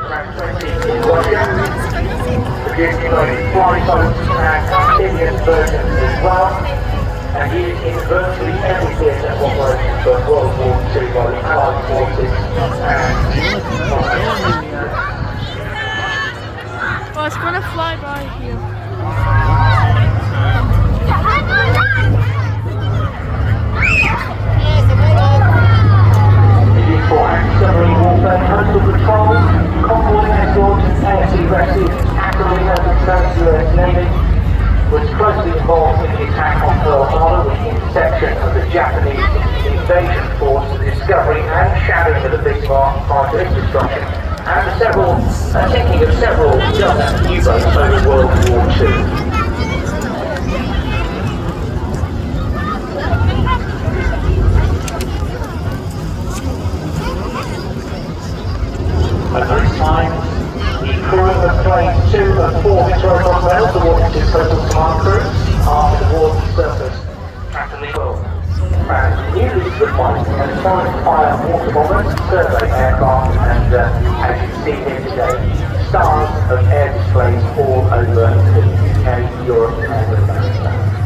Producing both fly boats and amphibious versions as well, and used in virtually every theatre of operations for World War II by the Allied forces and Oh, it's gonna fly by here. for anti-submarine warfare, coastal patrol, convoy escort, ASC rescue, catilina, the US Navy, was closely involved in the attack on Pearl Harbor with the interception of the Japanese invasion force, the discovery and shattering of the Bismarck prior to its destruction, and the sinking of several dozen U-boats over World War II. At this time, the crew of plane 224 historical sailed towards its coastal command crew after the war surface catilina and newly replaced electronic fire water bombers, survey aircraft, and as you see here today, stars of air displays all over the UK, Europe, and America.